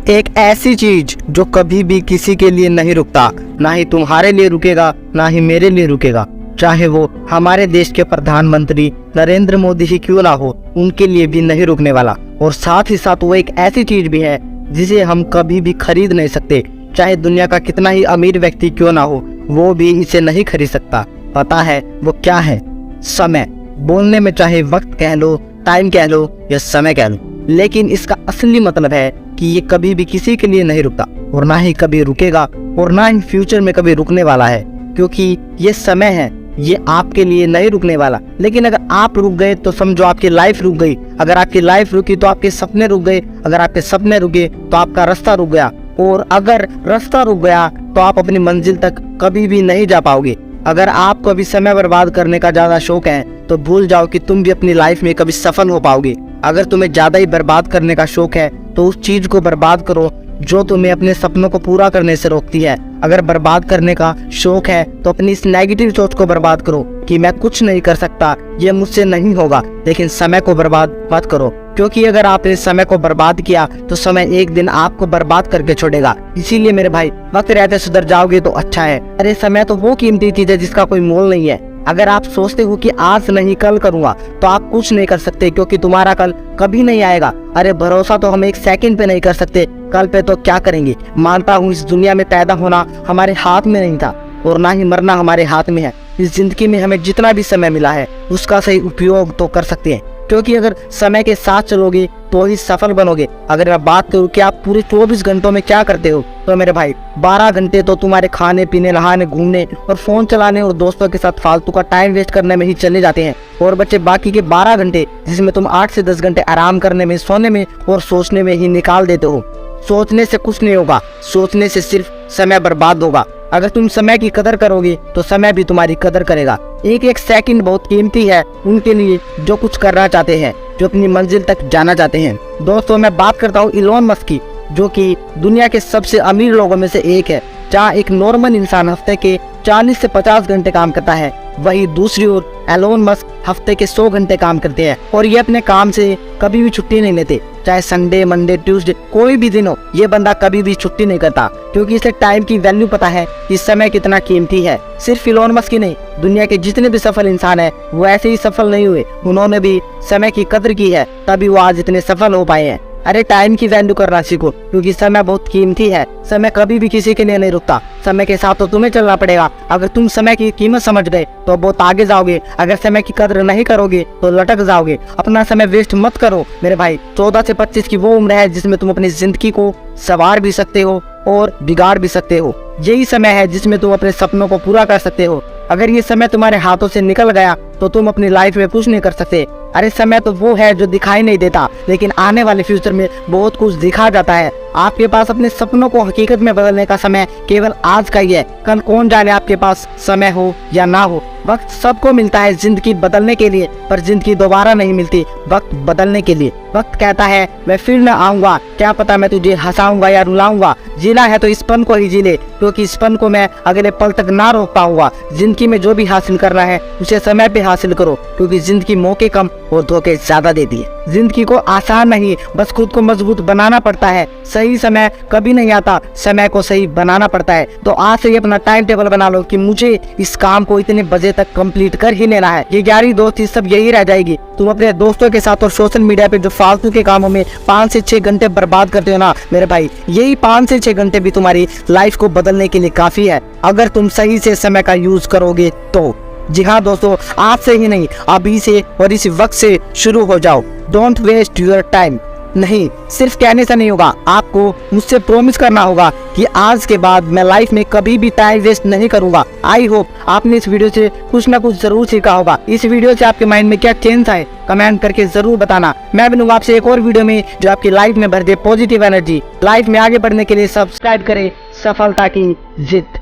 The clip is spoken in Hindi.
एक ऐसी चीज जो कभी भी किसी के लिए नहीं रुकता, ना ही तुम्हारे लिए रुकेगा ना ही मेरे लिए रुकेगा। चाहे वो हमारे देश के प्रधानमंत्री नरेंद्र मोदी ही क्यों ना हो, उनके लिए भी नहीं रुकने वाला। और साथ ही साथ वो एक ऐसी चीज भी है जिसे हम कभी भी खरीद नहीं सकते। चाहे दुनिया का कितना ही अमीर व्यक्ति क्यों ना हो, वो भी इसे नहीं खरीद सकता। पता है वो क्या है? समय। बोलने में चाहे वक्त कह लो, टाइम कह लो या समय कह लो, लेकिन इसका असली मतलब है कि ये कभी भी किसी के लिए नहीं रुकता और ना ही कभी रुकेगा और ना ही फ्यूचर में कभी रुकने वाला है। क्योंकि ये समय है, ये आपके लिए नहीं रुकने वाला। लेकिन अगर आप रुक गए तो समझो आपकी लाइफ रुक गई। अगर आपकी लाइफ रुकी तो आपके सपने रुक गए। अगर आपके सपने रुके तो आपका रास्ता रुक गया। और अगर रास्ता रुक गया तो आप अपनी मंजिल तक कभी भी नहीं जा पाओगे। अगर आपको अभी समय बर्बाद करने का ज्यादा शौक है तो भूल जाओ कि तुम भी अपनी लाइफ में कभी सफल हो पाओगे। अगर तुम्हें ज्यादा ही बर्बाद करने का शौक है तो उस चीज को बर्बाद करो जो तुम्हें अपने सपनों को पूरा करने से रोकती है। अगर बर्बाद करने का शौक है तो अपनी इस नेगेटिव सोच को बर्बाद करो कि मैं कुछ नहीं कर सकता, ये मुझसे नहीं होगा। लेकिन समय को बर्बाद मत करो, क्योंकि अगर आपने समय को बर्बाद किया तो समय एक दिन आपको बर्बाद करके छोड़ेगा। इसीलिए मेरे भाई, वक्त रहते सुधर जाओगे तो अच्छा है। अरे समय तो वो कीमती चीज है जिसका कोई मोल नहीं है। अगर आप सोचते हो कि आज नहीं कल करूंगा तो आप कुछ नहीं कर सकते, क्योंकि तुम्हारा कल कभी नहीं आएगा। अरे भरोसा तो हम एक सेकंड पे नहीं कर सकते, कल पे तो क्या करेंगे। मानता हूँ इस दुनिया में पैदा होना हमारे हाथ में नहीं था और ना ही मरना हमारे हाथ में है। इस जिंदगी में हमें जितना भी समय मिला है उसका सही उपयोग तो कर सकते हैं, क्योंकि अगर समय के साथ चलोगे तो ही सफल बनोगे। अगर मैं बात करूँ कि आप पूरे 24 घंटों में क्या करते हो, तो मेरे भाई 12 घंटे तो तुम्हारे खाने पीने, नहाने, घूमने और फोन चलाने और दोस्तों के साथ फालतू का टाइम वेस्ट करने में ही चले जाते हैं। और बच्चे बाकी के 12 घंटे जिसमें तुम 8 से 10 घंटे आराम करने में, सोने में और सोचने में ही निकाल देते हो। सोचने से कुछ नहीं होगा, सोचने से सिर्फ समय बर्बाद होगा। अगर तुम समय की कदर करोगे तो समय भी तुम्हारी कदर करेगा। एक एक सेकंड बहुत कीमती है उनके लिए जो कुछ करना चाहते हैं, जो अपनी मंजिल तक जाना चाहते हैं। दोस्तों, मैं बात करता हूँ इलोन मस्क की, जो कि दुनिया के सबसे अमीर लोगों में से एक है। जहाँ एक नॉर्मल इंसान हफ्ते के 40 से 50 घंटे काम करता है, वही दूसरी ओर एलोन मस्क हफ्ते के 100 घंटे काम करते हैं। और ये अपने काम से कभी भी छुट्टी नहीं लेते, चाहे संडे, मंडे, ट्यूसडे, कोई भी दिन हो। ये बंदा कभी भी छुट्टी नहीं करता, क्योंकि इसे टाइम की वैल्यू पता है कि समय कितना कीमती है। सिर्फ इलोन मस्क ही नहीं, दुनिया के जितने भी सफल इंसान है वो ऐसे ही सफल नहीं हुए। उन्होंने भी समय की कदर की है, तभी वो आज इतने सफल हो पाए हैं। अरे टाइम की वैल्यू करना सीखो, क्योंकि समय बहुत कीमती है। समय कभी भी किसी के लिए नहीं रुकता, समय के साथ तो तुम्हें चलना पड़ेगा। अगर तुम समय की कीमत समझ गए तो बहुत आगे जाओगे। अगर समय की कदर नहीं करोगे तो लटक जाओगे। अपना समय वेस्ट मत करो मेरे भाई। 14 से 25 की वो उम्र है जिसमें तुम अपनी जिंदगी को संवार भी सकते हो और बिगाड़ भी सकते हो। यही समय है जिसमें तुम अपने सपनों को पूरा कर सकते हो। अगर ये समय तुम्हारे हाथों से निकल गया तो तुम अपनी लाइफ में कुछ नहीं कर सकते। अरे समय तो वो है जो दिखाई नहीं देता, लेकिन आने वाले फ्यूचर में बहुत कुछ दिखा जाता है। आपके पास अपने सपनों को हकीकत में बदलने का समय केवल आज का ही है। कल कौन जाने आपके पास समय हो या ना हो। वक्त सबको मिलता है जिंदगी बदलने के लिए, पर जिंदगी दोबारा नहीं मिलती वक्त बदलने के लिए। वक्त कहता है मैं फिर न आऊंगा, क्या पता मैं तुझे हंसाऊंगा या रुलाऊंगा। जीना है तो इस पल को ही जी ले, क्योंकि इस पल को मैं अगले पल तक ना रोक पाऊंगा। जिंदगी में जो भी हासिल करना है उसे समय पे हासिल करो, क्योंकि जिंदगी मौके कम और धोखे ज्यादा देती है। जिंदगी को आसान नहीं, बस खुद को मजबूत बनाना पड़ता है। सही समय कभी नहीं आता, समय को सही बनाना पड़ता है। तो आज से ही अपना टाइम टेबल बना लो कि मुझे इस काम को इतने बजे तक कंप्लीट कर ही लेना है। ये यारी दोस्ती सब यही रह जाएगी। तुम अपने दोस्तों के साथ और सोशल मीडिया पे जो फालतू के कामों में 5 से 6 घंटे बर्बाद करते हो ना मेरे भाई, यही 5 से 6 घंटे भी तुम्हारी लाइफ को बदलने के लिए काफी है, अगर तुम सही से समय का यूज करोगे तो। जी हाँ दोस्तों, आज से ही नहीं, अभी से और इस वक्त से शुरू हो जाओ। Don't waste your time. नहीं, सिर्फ कहने से नहीं होगा, आपको मुझसे प्रॉमिस करना होगा कि आज के बाद मैं लाइफ में कभी भी टाइम वेस्ट नहीं करूंगा। आई होप आपने इस वीडियो से कुछ ना कुछ जरूर सीखा होगा। इस वीडियो से आपके माइंड में क्या चेंज आए कमेंट करके जरूर बताना। मैं बनूंगा आपसे एक और वीडियो में जो आपकी लाइफ में भर दे पॉजिटिव एनर्जी। लाइफ में आगे बढ़ने के लिए सब्सक्राइब करें। सफलता की जिद।